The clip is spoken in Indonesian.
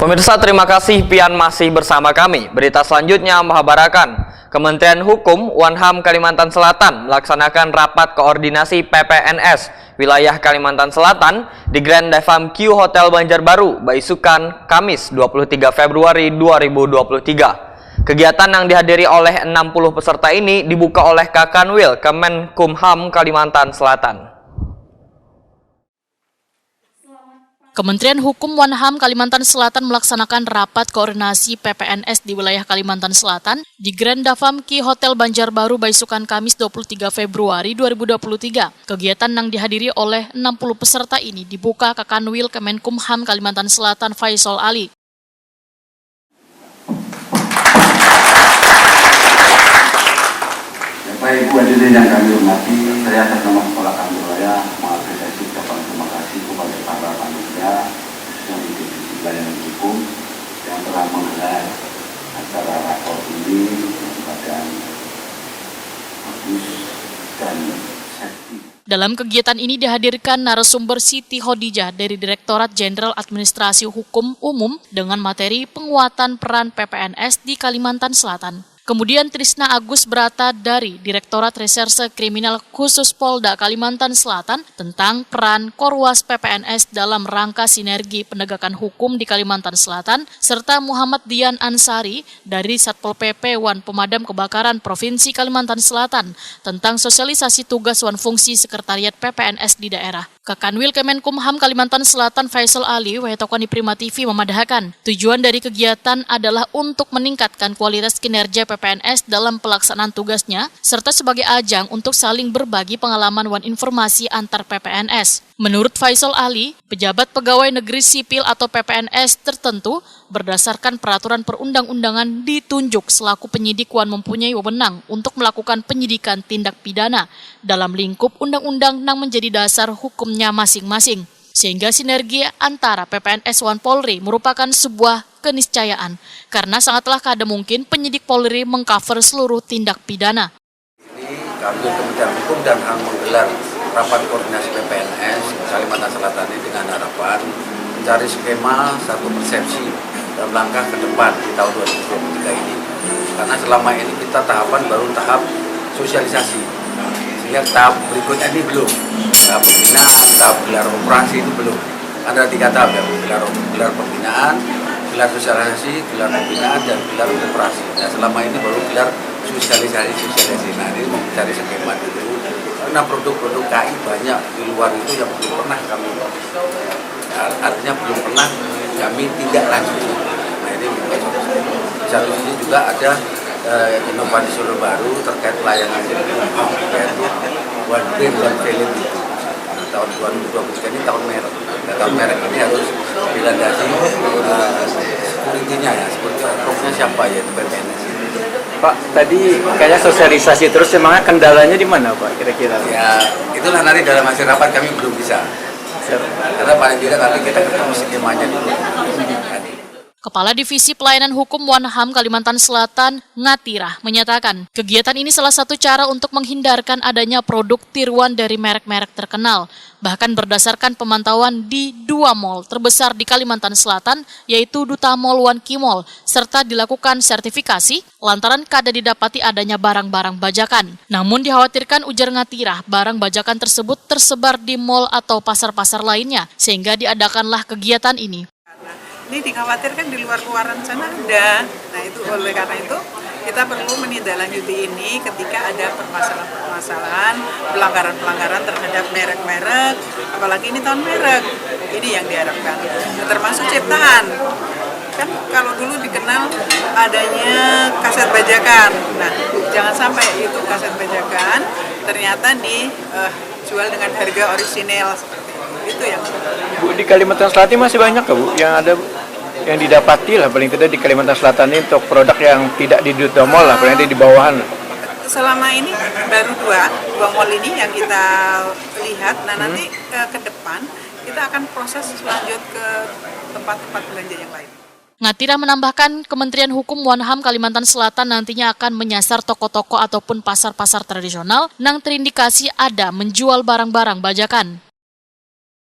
Pemirsa, terima kasih pian masih bersama kami. Berita selanjutnya menghabarkan Kementerian Hukum Wanham Kalimantan Selatan melaksanakan rapat koordinasi PPNS wilayah Kalimantan Selatan di Grand Davam Q Hotel Banjarbaru, Baisukan, Kamis 23 Februari 2023. Kegiatan yang dihadiri oleh 60 peserta ini dibuka oleh Kakanwil Kemenkumham Kalimantan Selatan. Kementerian Hukum Wanham Kalimantan Selatan melaksanakan rapat koordinasi PPNS di wilayah Kalimantan Selatan di Grand Davam Q Hotel Banjarbaru, Baisukan, Kamis 23 Februari 2023. Kegiatan yang dihadiri oleh 60 peserta ini dibuka Kakanwil Kemenkumham Kalimantan Selatan Faisal Ali. Bapak Ibu hadirin yang kami hormati, saya atas nama Kepala Kantor Wilayah mengapresiasi ucapan terima kasih kepada para panitia yang di Divisi Pelayanan Hukum yang telah menggelar acara rapor ini kepada bagus dan safety. Dalam kegiatan ini dihadirkan narasumber Siti Khadijah dari Direktorat Jenderal Administrasi Hukum Umum dengan materi penguatan peran PPNS di Kalimantan Selatan. Kemudian Trisna Agus Brata dari Direktorat Reserse Kriminal Khusus Polda Kalimantan Selatan tentang peran Korwas PPNS dalam rangka sinergi penegakan hukum di Kalimantan Selatan, serta Muhammad Dian Ansari dari Satpol PP Wan Pemadam Kebakaran Provinsi Kalimantan Selatan tentang sosialisasi tugas wan fungsi Sekretariat PPNS di daerah. Kakanwil Kemenkumham Kalimantan Selatan Faisal Ali, Wetokoni Prima TV memadahakan, tujuan dari kegiatan adalah untuk meningkatkan kualitas kinerja PPNS dalam pelaksanaan tugasnya, serta sebagai ajang untuk saling berbagi pengalaman wan informasi antar PPNS. Menurut Faisal Ali, pejabat pegawai negeri sipil atau PPNS tertentu berdasarkan peraturan perundang-undangan ditunjuk selaku penyidik wan mempunyai wewenang untuk melakukan penyidikan tindak pidana dalam lingkup undang-undang yang menjadi dasar hukumnya masing-masing. Sehingga sinergi antara PPNS wan Polri merupakan sebuah keniscayaan karena sangatlah kada mungkin penyidik Polri mengcover seluruh tindak pidana. Ini kami Kementerian Hukum dan HAM menggelar rapat koordinasi PPNS Kalimantan Selatan ini dengan harapan mencari skema satu persepsi dalam langkah ke depan di tahun 2023 ini. Karena selama ini kita tahapan baru tahap sosialisasi, sehingga tahap berikutnya ini belum. Tahap pembinaan, tahap gelar operasi itu belum. Ada 3 tahap ya, gelar pembinaan, gelar sosialisasi, gelar pembinaan, dan gelar operasi. Nah, selama ini baru gelar sosialisasi. Nah, ini mencari skema dulu. Karena produk-produk KI banyak di luar itu yang belum pernah kami, artinya belum pernah kami tidak lanjut. Nah, ini di satu sisi juga ada inovasi baru terkait pelayanan umum, yaitu one brand one value itu. Nah, tahun 2023 ini tahun merek. Nah, tahun merek ini harus dilandasi security-nya ya, seperti oknumnya siapa, yaitu PPNS. Pak, tadi kayaknya sosialisasi terus, emangnya kendalanya di mana Pak kira-kira? Ya, itulah nanti dalam hasil rapat kami belum bisa. Karena paling tidak nanti kita ketemu skemanya dulu. Kepala Divisi Pelayanan Hukum Wanham Kalimantan Selatan, Ngatirah, menyatakan kegiatan ini salah satu cara untuk menghindarkan adanya produk tiruan dari merek-merek terkenal. Bahkan berdasarkan pemantauan di 2 mal terbesar di Kalimantan Selatan, yaitu Duta Mall Wan Kimol, serta dilakukan sertifikasi lantaran kada didapati adanya barang-barang bajakan. Namun dikhawatirkan, ujar Ngatirah, barang bajakan tersebut tersebar di mal atau pasar-pasar lainnya, sehingga diadakanlah kegiatan ini. Ini dikhawatirkan di luar-luaran sana ada. Nah, itu oleh karena itu kita perlu menindaklanjuti ini ketika ada permasalahan-permasalahan, pelanggaran-pelanggaran terhadap merek-merek, apalagi ini tahun merek. Ini yang diharapkan. Nah, termasuk ciptaan. Kan kalau dulu dikenal adanya kaset bajakan. Nah, jangan sampai itu kaset bajakan ternyata dijual dengan harga orisinil seperti itu yang. Bu, di Kalimantan Selatan masih banyak ya Bu yang ada yang didapati lah paling tidak di Kalimantan Selatan ini untuk produk yang tidak di Duta Mall lah, paling tidak di bawahan lah. Selama ini baru dua mall ini yang kita lihat. Nah, nanti ke depan kita akan proses lanjut ke tempat-tempat belanja yang lain. Ngatirah menambahkan Kementerian Hukum Wanham Kalimantan Selatan nantinya akan menyasar toko-toko ataupun pasar-pasar tradisional yang terindikasi ada menjual barang-barang bajakan.